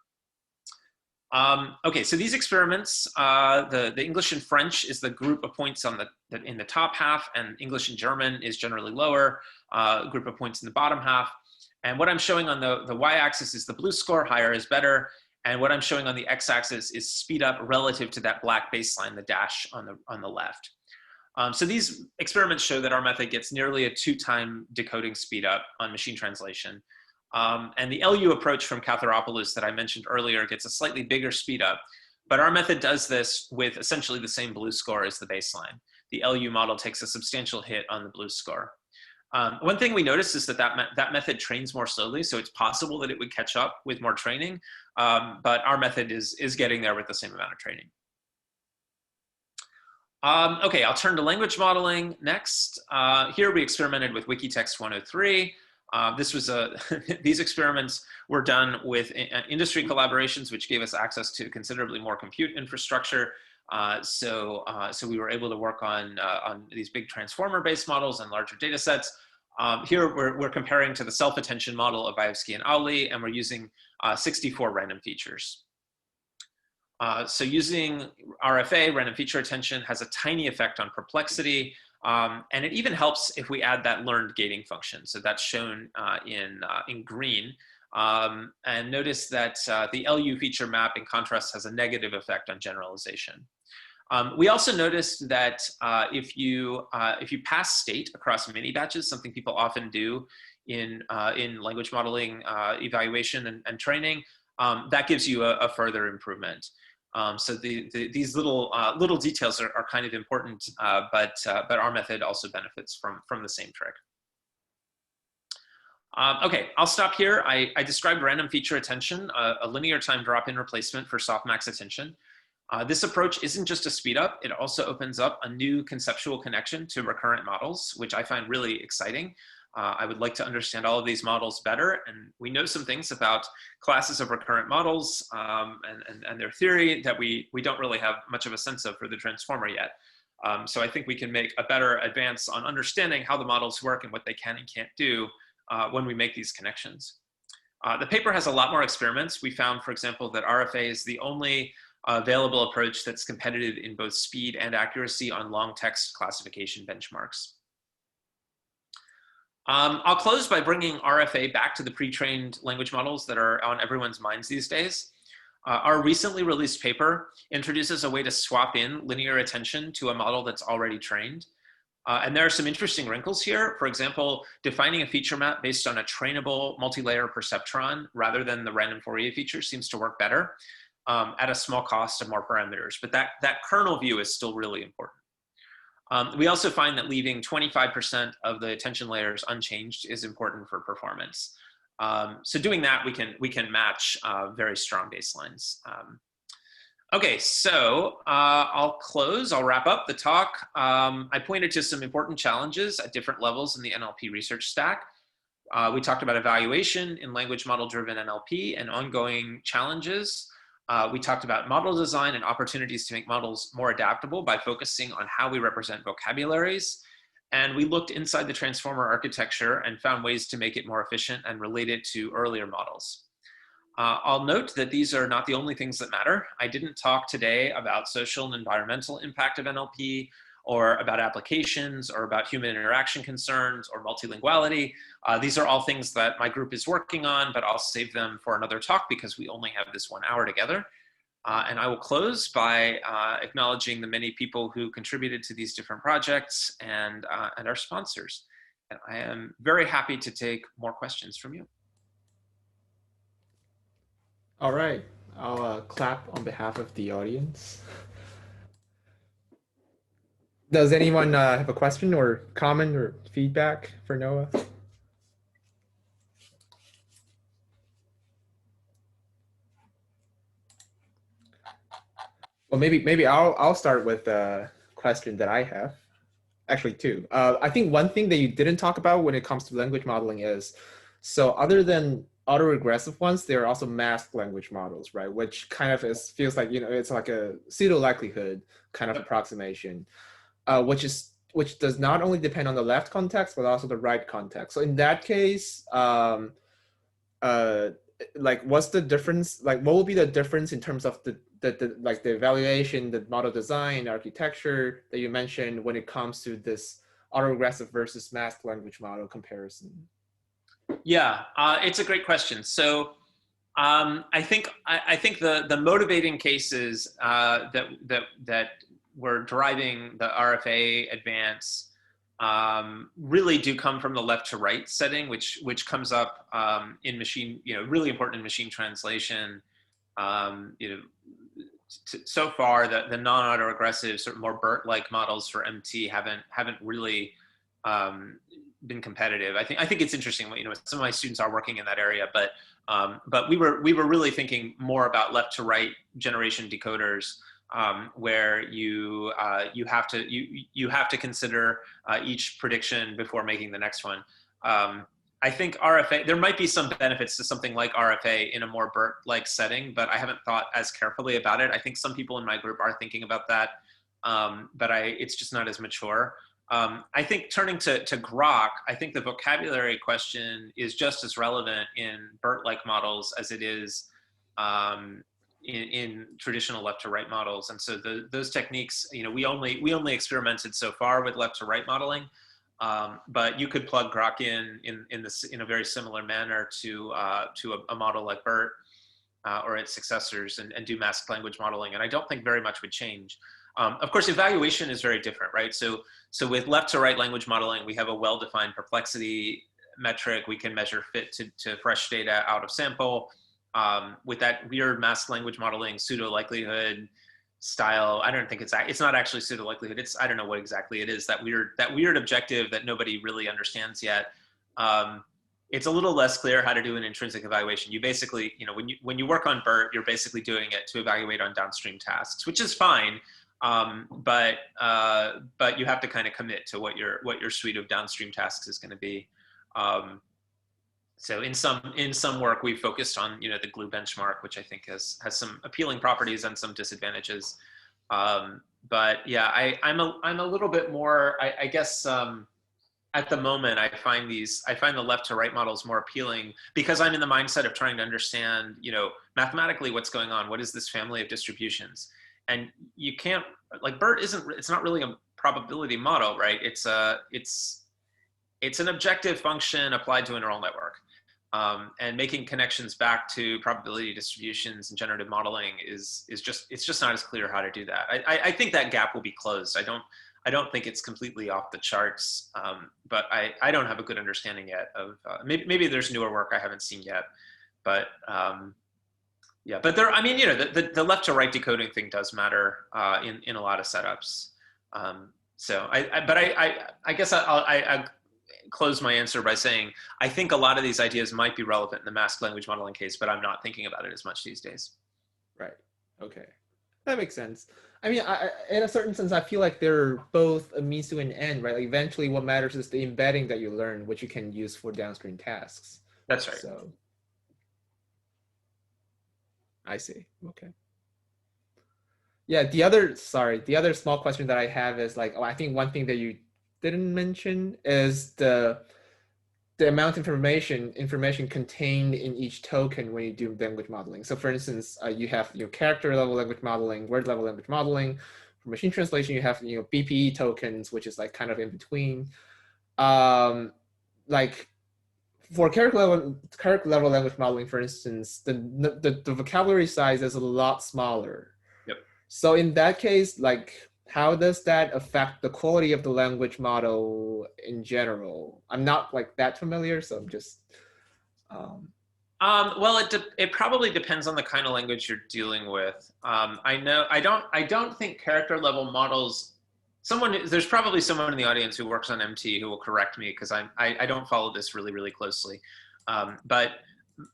Okay, so these experiments, the English and French is the group of points on in the top half, and English and German is generally lower, group of points in the bottom half. And what I'm showing on the y-axis is the blue score, higher is better. And what I'm showing on the x-axis is speed up relative to that black baseline, the dash on the left. So these experiments show that our method gets nearly a 2-time decoding speed up on machine translation. And the LU approach from Katharopoulos that I mentioned earlier gets a slightly bigger speed up, but our method does this with essentially the same blue score as the baseline. The LU model takes a substantial hit on the blue score. One thing we noticed is that method trains more slowly, so it's possible that it would catch up with more training, but our method is getting there with the same amount of training. Okay, I'll turn to language modeling next. Here we experimented with Wikitext 103. These experiments were done with industry collaborations, which gave us access to considerably more compute infrastructure. So we were able to work on these big transformer-based models and larger data sets. Here we're comparing to the self-attention model of Bayevsky and Auli, and we're using 64 random features. So using RFA, random feature attention, has a tiny effect on perplexity, and it even helps if we add that learned gating function. So that's shown in green. And notice that the LU feature map, in contrast, has a negative effect on generalization. We also noticed that if you pass state across mini batches, something people often do in language modeling evaluation and training, that gives you a further improvement. So these little details are kind of important, but our method also benefits from the same trick. Okay, I'll stop here. I described random feature attention, a linear time drop-in replacement for softmax attention. This approach isn't just a speed up, it also opens up a new conceptual connection to recurrent models, which I find really exciting. I would like to understand all of these models better, and we know some things about classes of recurrent models and their theory that we don't really have much of a sense of for the transformer yet. So I think we can make a better advance on understanding how the models work and what they can and can't do when we make these connections. The paper has a lot more experiments. We found, for example, that RFA is the only available approach that's competitive in both speed and accuracy on long text classification benchmarks. I'll close by bringing RFA back to the pre-trained language models that are on everyone's minds these days. Our recently released paper introduces a way to swap in linear attention to a model that's already trained. And there are some interesting wrinkles here. For example, defining a feature map based on a trainable multi-layer perceptron rather than the random Fourier feature seems to work better at a small cost of more parameters. But that kernel view is still really important. We also find that leaving 25% of the attention layers unchanged is important for performance. So doing that, we can match very strong baselines. Okay, so I'll wrap up the talk. I pointed to some important challenges at different levels in the NLP research stack. We talked about evaluation in language model-driven NLP and ongoing challenges. We talked about model design and opportunities to make models more adaptable by focusing on how we represent vocabularies. And we looked inside the transformer architecture and found ways to make it more efficient and relate it to earlier models. I'll note that these are not the only things that matter. I didn't talk today about social and environmental impact of NLP, or about applications, or about human interaction concerns, or multilinguality. These are all things that my group is working on, but I'll save them for another talk because we only have this 1 hour together. And I will close by acknowledging the many people who contributed to these different projects and our sponsors. And I am very happy to take more questions from you. All right, I'll clap on behalf of the audience. Does anyone have a question or comment or feedback for Noah? Well, maybe I'll start with a question that I have. Actually, two. I think one thing that you didn't talk about when it comes to language modeling is, so other than autoregressive ones, there are also masked language models, right? Which kind of feels like, it's like a pseudo likelihood kind of approximation, which does not only depend on the left context, but also the right context. So in that case, like what's the difference? Like what will be the difference in terms of the evaluation, the model design, architecture that you mentioned when it comes to this autoregressive versus masked language model comparison? Yeah, it's a great question. So I think the motivating cases that were driving the RFA advance really do come from the left to right setting, which comes up in machine, really important in machine translation. So far, the non-autoregressive, sort of more BERT-like models for MT haven't really been competitive. I think it's interesting. Some of my students are working in that area, but we were really thinking more about left to right generation decoders, where you have to consider each prediction before making the next one. I think RFA, there might be some benefits to something like RFA in a more BERT-like setting, but I haven't thought as carefully about it. I think some people in my group are thinking about that, but it's just not as mature. I think turning to Grok, I think the vocabulary question is just as relevant in BERT-like models as it is in traditional left to right models. And so those techniques, we only experimented so far with left to right modeling, but you could plug Grok in a very similar manner to a model like BERT or its successors and do masked language modeling. And I don't think very much would change. Of course, evaluation is very different, right? So with left to right language modeling, we have a well-defined perplexity metric. We can measure fit to fresh data out of sample. With that weird masked language modeling, pseudo likelihood style, I don't think it's not actually pseudo likelihood. I don't know what exactly it is. That weird objective that nobody really understands yet. It's a little less clear how to do an intrinsic evaluation. You basically, when you work on BERT, you're basically doing it to evaluate on downstream tasks, which is fine. But you have to kind of commit to what your suite of downstream tasks is going to be. So in some work, we've focused on the glue benchmark, which I think has some appealing properties and some disadvantages. But yeah, I'm a little bit more. I guess at the moment, I find the left to right models more appealing because I'm in the mindset of trying to understand mathematically what's going on. What is this family of distributions? And you can't, like BERT it's not really a probability model, right? It's an objective function applied to a neural network. And making connections back to probability distributions and generative modeling it's just not as clear how to do that. I think that gap will be closed. I don't think it's completely off the charts, but I don't have a good understanding yet of, maybe there's newer work I haven't seen yet, but yeah, but the left to right decoding thing does matter in a lot of setups. So I guess I close my answer by saying I think a lot of these ideas might be relevant in the masked language modeling case, but I'm not thinking about it as much these days. Right. Okay. That makes sense. I mean, in a certain sense, I feel like they're both a means to an end, right? Like eventually what matters is the embedding that you learn, which you can use for downstream tasks. That's right. So I see. Okay. Yeah, the other small question that I have is like, I think one thing that you didn't mention is the amount of information contained in each token when you do language modeling. So for instance, you have your character level language modeling, word level language modeling. For machine translation, you have BPE tokens, which is like kind of in between. Like for character level language modeling, for instance, the vocabulary size is a lot smaller. Yep. So in that case, like, how does that affect the quality of the language model in general? I'm not like that familiar, so I'm just. Well, it probably depends on the kind of language you're dealing with. I don't think character level models. There's probably someone in the audience who works on MT who will correct me because I don't follow this really closely. But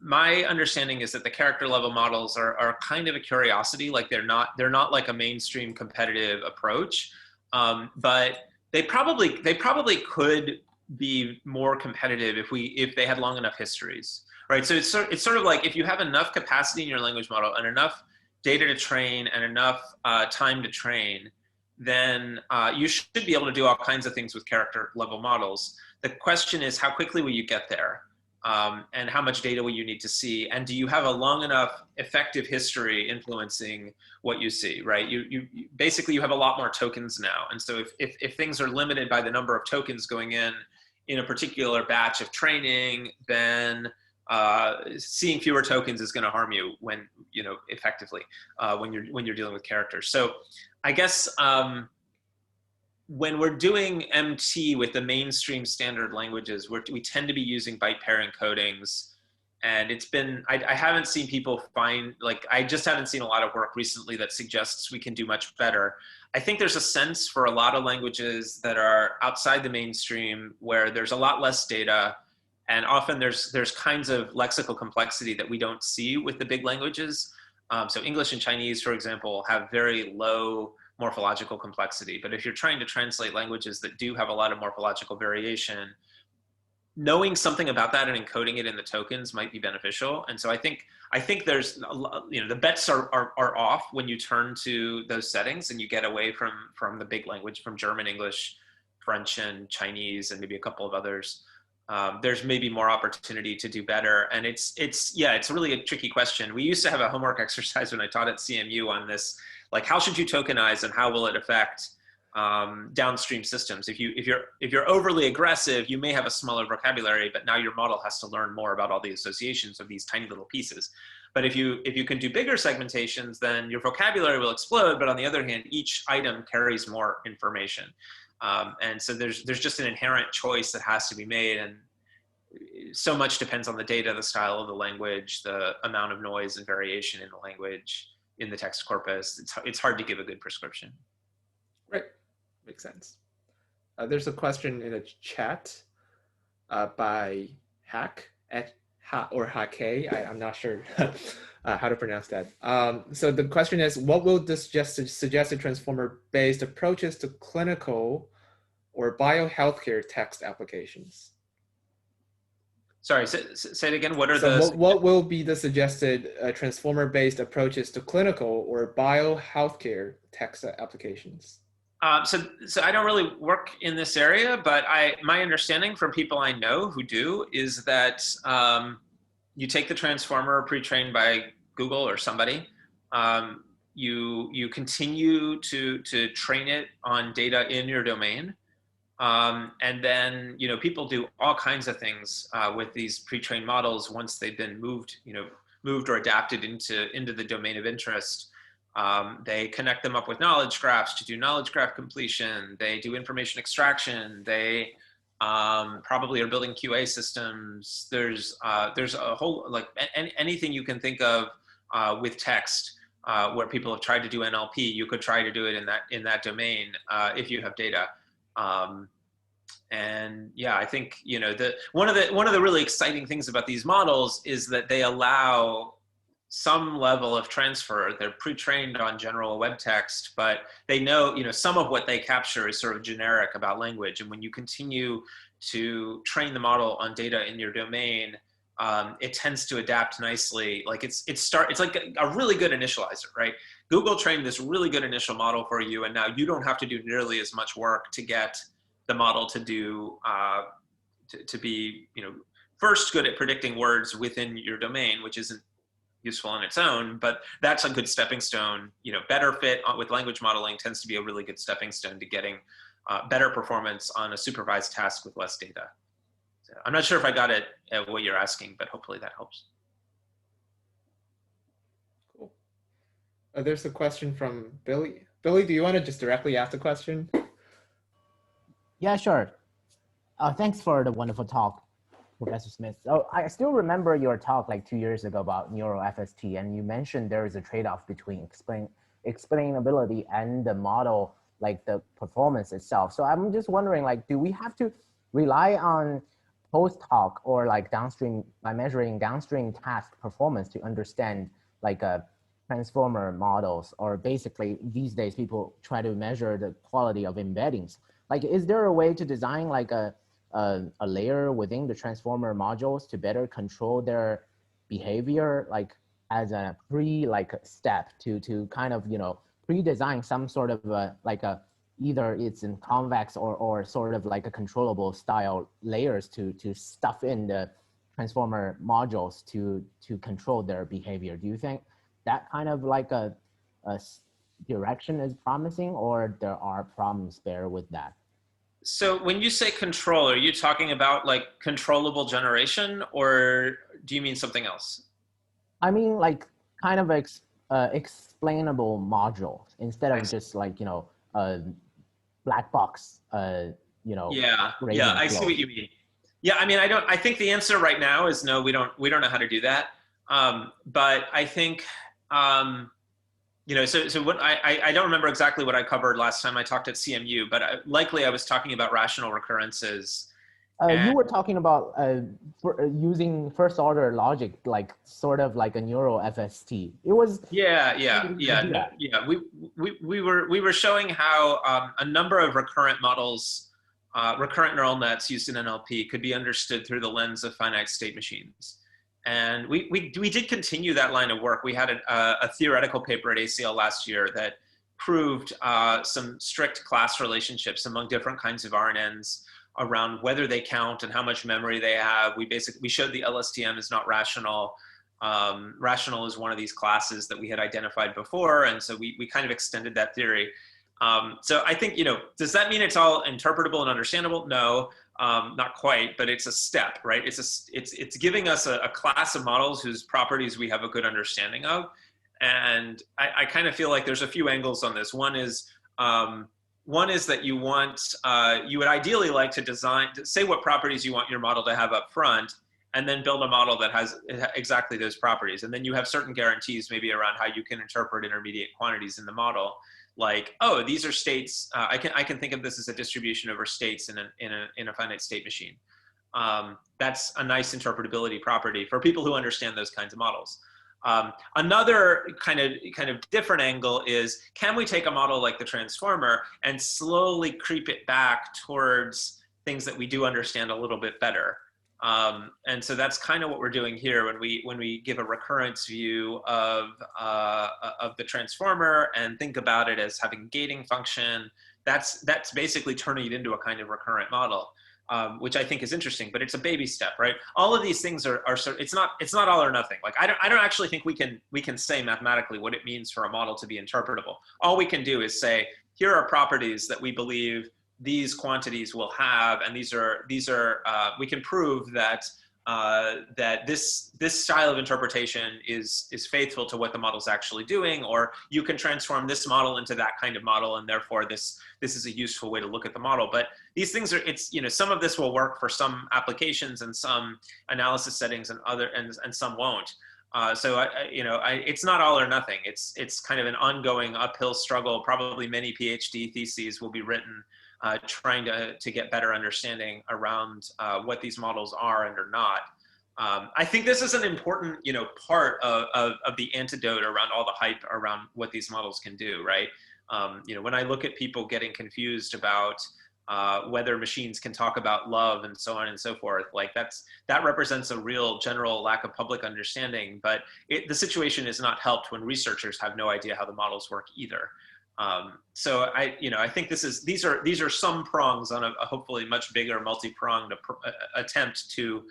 my understanding is that the character level models are kind of a curiosity. Like they're not like a mainstream competitive approach, but they probably could be more competitive if they had long enough histories, right? So it's sort of like if you have enough capacity in your language model and enough data to train and enough time to train, then you should be able to do all kinds of things with character level models. The question is, how quickly will you get there? And how much data will you need to see? And do you have a long enough effective history influencing what you see, right? You basically, you have a lot more tokens now. And so if things are limited by the number of tokens going in a particular batch of training, then seeing fewer tokens is going to harm you when, effectively, when you're dealing with characters. So I guess when we're doing MT with the mainstream standard languages, we tend to be using byte pair encodings. And it's been, I haven't seen people find, I just haven't seen a lot of work recently that suggests we can do much better. I think there's a sense for a lot of languages that are outside the mainstream where there's a lot less data. And often there's kinds of lexical complexity that we don't see with the big languages. So English and Chinese, for example, have very low morphological complexity. But if you're trying to translate languages that do have a lot of morphological variation, knowing something about that and encoding it in the tokens might be beneficial. And so I think there's, the bets are off when you turn to those settings and you get away from the big language, from German, English, French, and Chinese, and maybe a couple of others. There's maybe more opportunity to do better. And it's really a tricky question. We used to have a homework exercise when I taught at CMU on this, how should you tokenize and how will it affect downstream systems? If you're overly aggressive, you may have a smaller vocabulary, but now your model has to learn more about all the associations of these tiny little pieces. But if you can do bigger segmentations, then your vocabulary will explode. But on the other hand, each item carries more information. And so there's just an inherent choice that has to be made. And so much depends on the data, the style of the language, the amount of noise and variation in the language, in the text corpus. It's hard to give a good prescription. Right, makes sense. There's a question in the chat by Hack or Hake. I'm not sure how to pronounce that. So the question is, what will this suggested transformer-based approaches to clinical or biohealthcare text applications? Sorry, say it again. What are what will be the suggested transformer-based approaches to clinical or biohealthcare text applications? So I don't really work in this area, but my understanding from people I know who do is that you take the transformer pre-trained by Google or somebody, you continue to train it on data in your domain. And then, people do all kinds of things with these pre-trained models once they've been moved or adapted into the domain of interest. They connect them up with knowledge graphs to do knowledge graph completion. They do information extraction. They probably are building QA systems. There's a whole, anything you can think of with text where people have tried to do NLP, you could try to do it in that domain if you have data. And yeah, I think, one of the really exciting things about these models is that they allow some level of transfer. They're pre-trained on general web text, but they know, some of what they capture is sort of generic about language. And when you continue to train the model on data in your domain, it tends to adapt nicely. It's like a really good initializer, right? Google trained this really good initial model for you, and now you don't have to do nearly as much work to get the model to do to be first good at predicting words within your domain, which isn't useful on its own, but that's a good stepping stone. Better fit with language modeling tends to be a really good stepping stone to getting better performance on a supervised task with less data. So I'm not sure if I got it at what you're asking, but hopefully that helps. Cool. There's a question from Billy. Billy, do you want to just directly ask the question? Yeah, sure. Thanks for the wonderful talk, Professor Smith. So I still remember your talk 2 years ago about neural FST, and you mentioned there is a trade-off between explainability and the model, the performance itself. So I'm just wondering, do we have to rely on post-hoc or downstream, by measuring downstream task performance to understand transformer models, or basically these days people try to measure the quality of embeddings? Is there a way to design a a layer within the transformer modules to better control their behavior, like as a step to kind of, pre-design some sort of either it's in convex or sort of like a controllable style layers to stuff in the transformer modules to control their behavior. Do you think that kind of like a direction is promising, or there are problems there with that? So when you say control, are you talking about like controllable generation, or do you mean something else? I mean, like kind of explainable modules instead of just like, black box, Yeah, gradient I see flows. what you mean. Yeah, I mean, I think the answer right now is no, we don't know how to do that. But I think, so what I don't remember exactly what I covered last time I talked at CMU, but likely I was talking about rational recurrences. You were talking about using first order logic, like sort of like a neural FST. It was Yeah. We were showing how a number of recurrent models, recurrent neural nets used in NLP could be understood through the lens of finite state machines. And we did continue that line of work. We had a theoretical paper at ACL last year that proved some strict class relationships among different kinds of RNNs around whether they count and how much memory they have. We showed the LSTM is not rational. Rational is one of these classes that we had identified before, and so we kind of extended that theory. So I think, does that mean it's all interpretable and understandable? No, not quite, but it's a step, right? It's giving us a class of models whose properties we have a good understanding of. And I kind of feel like there's a few angles on this. One is that you would ideally like to say what properties you want your model to have up front, and then build a model that has exactly those properties. And then you have certain guarantees maybe around how you can interpret intermediate quantities in the model. Like, oh, these are states. I can think of this as a distribution over states in a finite state machine. That's a nice interpretability property for people who understand those kinds of models. Another kind of different angle is, can we take a model like the transformer and slowly creep it back towards things that we do understand a little bit better? And so that's kind of what we're doing here when we give a recurrence view of the transformer and think about it as having a gating function. That's basically turning it into a kind of recurrent model. Which I think is interesting, but it's a baby step, right? All of these things are it's not all or nothing. Like I don't actually think we can say mathematically what it means for a model to be interpretable. All we can do is say, here are properties that we believe these quantities will have, and these are we can prove that that this style of interpretation is faithful to what the model's actually doing, or you can transform this model into that kind of model, and therefore this is a useful way to look at the model. But these things are, some of this will work for some applications and some analysis settings and some won't. So it's not all or nothing. It's kind of an ongoing uphill struggle. Probably many PhD theses will be written trying to get better understanding around what these models are and are not. I think this is an important, part of the antidote around all the hype around what these models can do, right? When I look at people getting confused about whether machines can talk about love and so on and so forth, like that represents a real general lack of public understanding. But the situation is not helped when researchers have no idea how the models work either. So I think these are some prongs on a hopefully much bigger multi-pronged attempt to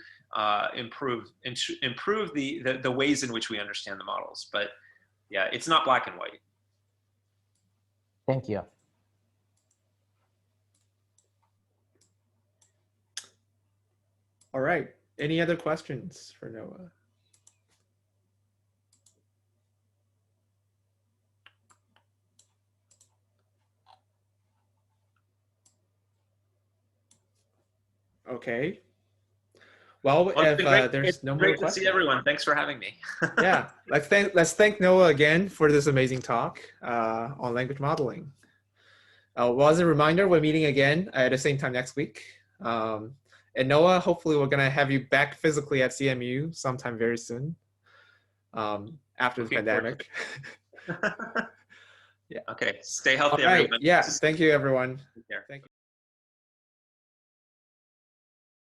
improve the ways in which we understand the models. But yeah, it's not black and white. Thank you. All right. Any other questions for Noah? Okay. Well, if there's no more great questions, to see everyone. Thanks for having me. yeah, let's thank Noah again for this amazing talk on language modeling. Well, as a reminder, we're meeting again at the same time next week. And Noah, hopefully we're gonna have you back physically at CMU sometime very soon after the pandemic. Yeah. Okay. Stay healthy, All right. everyone. Yeah. Thank you, everyone.